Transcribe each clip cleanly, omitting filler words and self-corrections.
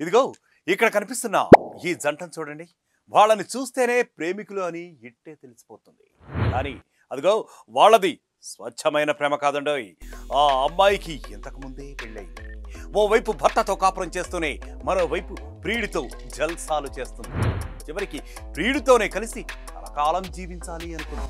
ఇదిగో ఇక్కడ కనిపిస్తున్న ఈ జంటను చూడండి. వాళ్ళని చూస్తేనే ప్రేమికులు అని ఇట్టే తెలిసిపోతుంది. కానీ అదిగో వాళ్ళది స్వచ్ఛమైన ప్రేమ కాదండోయ్. ఆ అమ్మాయికి ఇంతకు ముందే పెళ్ళయింది. ఓవైపు భర్తతో కాపురం చేస్తూనే మరోవైపు ప్రియుడితో జల్సాలు చేస్తుంది. చివరికి ప్రియుడితోనే కలిసి కలకాలం జీవించాలి అనుకున్నాం.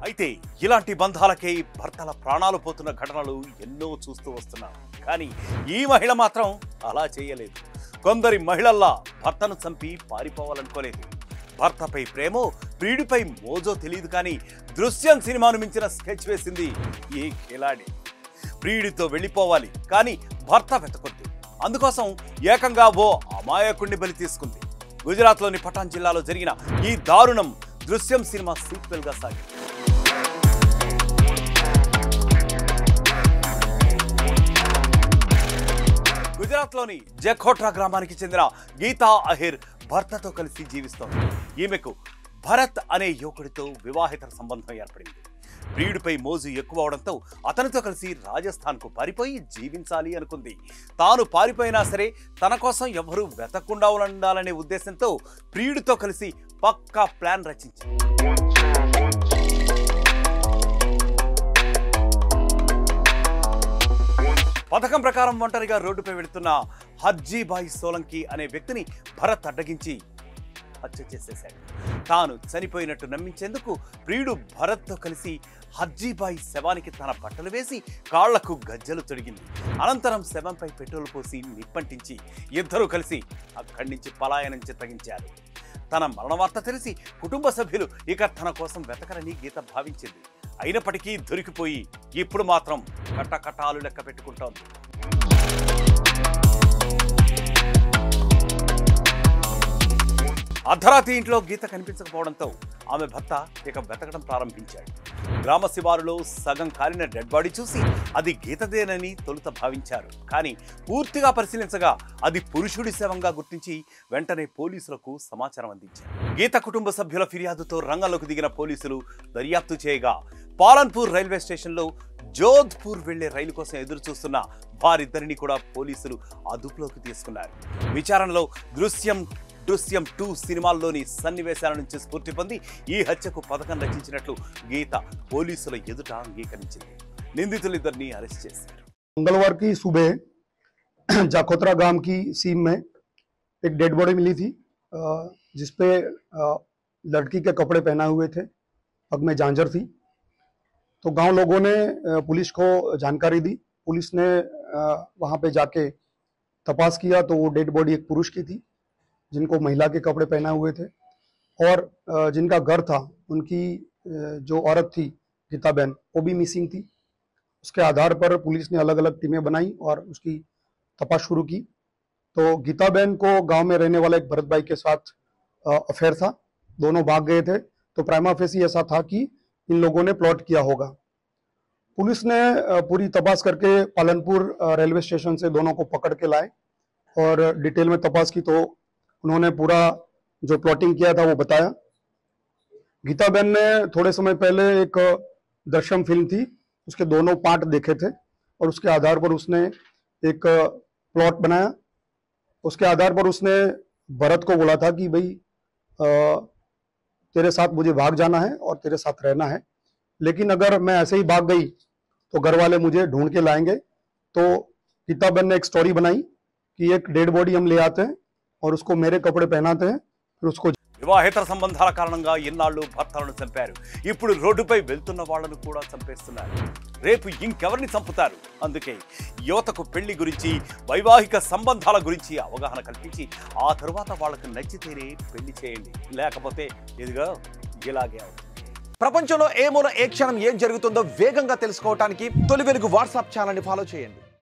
అయితే ఇలాంటి బంధాలకే భర్తల ప్రాణాలు పోతున్న ఘటనలు ఎన్నో చూస్తూ వస్తున్నాం. కానీ ఈ మహిళ మాత్రం అలా చేయలేదు. కొందరి మహిళల్లా భర్తను చంపి పారిపోవాలనుకోలేదు. భర్తపై ప్రేమో ప్రియుడిపై మోజో తెలియదు, కానీ దృశ్యం సినిమాను మించిన స్కెచ్ వేసింది ఈ కిలాడి. ప్రియుడితో వెళ్ళిపోవాలి, కానీ భర్త వెతకొద్దు. అందుకోసం ఏకంగా ఓ అమాయకుడిని బలి తీసుకుంది. గుజరాత్లోని పఠాన్ జిల్లాలో జరిగిన ఈ దారుణం దృశ్యం సినిమా సీక్వెల్ గా సాగింది. గుజరాత్లోని జఖోట్రా గ్రామానికి చెందిన గీతా అహిర్ భర్తతో కలిసి జీవిస్తోంది. ఈమెకు భరత్ అనే యువకుడితో వివాహేతర సంబంధం ఏర్పడింది. ప్రియుడిపై మోజు ఎక్కువ అవడంతో అతనితో కలిసి రాజస్థాన్కు పారిపోయి జీవించాలి అనుకుంది. తాను పారిపోయినా సరే తన కోసం ఎవరూ వెతకుండా ఉండాలనే ఉద్దేశంతో ప్రియుడితో కలిసి పక్కా ప్లాన్ రచించింది. పథకం ప్రకారం ఒంటరిగా రోడ్డుపై వెళుతున్న హర్జీబాయి సోలంకి అనే వ్యక్తిని భరత్ అడ్డగించి హత్య చేసేశాడు. తాను చనిపోయినట్టు నమ్మించేందుకు ప్రియుడు భరత్తో కలిసి హర్జీబాయి శవానికి తన బట్టలు వేసి కాళ్లకు గజ్జలు తొడిగింది. అనంతరం శవంపై పెట్రోల్ పోసి నిప్పంటించి ఇద్దరూ కలిసి అక్కడి నుంచి పలాయనం చిత్తగించారు. తన మరణవార్త తెలిసి కుటుంబ సభ్యులు ఇక తన కోసం వెతకరని గీత భావించింది. అయినప్పటికీ దొరికిపోయి ఇప్పుడు మాత్రం కట్టకటాలు లెక్క పెట్టుకుంటోంది. అర్ధరాత్రి ఇంట్లో గీత కనిపించకపోవడంతో ఆమె భర్త ఇక వెతకడం ప్రారంభించాడు. గ్రామ శివారులో సగం కాలిన డెడ్ బాడీ చూసి అది గీతదేనని తొలుత భావించారు. కానీ పూర్తిగా పరిశీలించగా అది పురుషుడి శవంగా గుర్తించి వెంటనే పోలీసులకు సమాచారం అందించారు. గీత కుటుంబ సభ్యుల ఫిర్యాదుతో రంగంలోకి దిగిన పోలీసులు దర్యాప్తు చేయగా పాలన్పూర్ రైల్వే స్టేషన్లో జోధ్పూర్ వెళ్లే రైలు కోసం ఎదురు చూస్తున్న వారిద్దరిని కూడా పోలీసులు అదుపులోకి తీసుకున్నారు. విచారణలో దృశ్యం 2 సినిమాల్లోని సన్నివేశాల నుంచి స్ఫూర్తి పొంది ఈ హత్యకు పథకం రచించినట్లు గీత పోలీసుల ఎదుట అంగీకరించింది. నిందితులిద్దరిని అరెస్ట్ చేశారు. मंगलवार की सुबह जाखोत्रा गांव की सीम में एक डेड बॉडी मिली थी, जिसपे लड़की के कपड़े पहना हुए थे, पग में झांझर थी। तो गांव लोगों ने पुलिस को जानकारी दी। पुलिस ने वहां पे जाके तपास किया तो वो डेड बॉडी एक पुरुष की थी, जिनको महिला के कपड़े पहना हुए थे, और जिनका घर था उनकी जो औरत थी गीताबेन, वो भी मिसिंग थी। उसके आधार पर पुलिस ने अलग अलग टीमें बनाई और उसकी तपास शुरू की। तो गीताबेन को गांव में रहने वाला एक भरत भाई के साथ अफेयर था, दोनों भाग गए थे। तो प्राइमा फेसी ऐसा था कि इन लोगों ने प्लॉट किया होगा। पुलिस ने पूरी तपास करके पालनपुर रेलवे स्टेशन से दोनों को पकड़ के लाए और डिटेल में तपास की। तो उन्होंने पूरा जो प्लॉटिंग किया था वो बताया। गीताबेन ने थोड़े समय पहले एक दृश्यम फिल्म थी, उसके दोनों पार्ट देखे थे और उसके आधार पर उसने एक प्लॉट बनाया। उसके आधार पर उसने भरत को बोला था कि भाई तेरे साथ मुझे भाग जाना है और तेरे साथ रहना है, लेकिन अगर मैं ऐसे ही भाग गई तो घर वाले मुझे ढूंढ के लाएंगे। तो गीताबेन ने एक स्टोरी बनाई कि एक डेड बॉडी हम ले आते हैं और उसको मेरे कपड़े पहनाते हैं, फिर उसको వివాహేతర సంబంధాల కారణంగా ఎన్నాళ్ళు భర్తలను చంపారు. ఇప్పుడు రోడ్డుపై వెళ్తున్న వాళ్లను కూడా చంపేస్తున్నారు. రేపు ఇంకెవరిని చంపుతారు? అందుకే యువతకు పెళ్లి గురించి, వైవాహిక సంబంధాల గురించి అవగాహన కల్పించి ఆ తరువాత వాళ్ళకు నచ్చితేనే పెళ్లి చేయండి, లేకపోతే ఇదిగా ఇలాగే అవుతుంది. ప్రపంచంలో ఏ మూల ఏ క్షణం ఏం జరుగుతుందో వేగంగా తెలుసుకోవడానికి తొలి వెలుగు వాట్సాప్ ఛానల్ని ఫాలో చేయండి.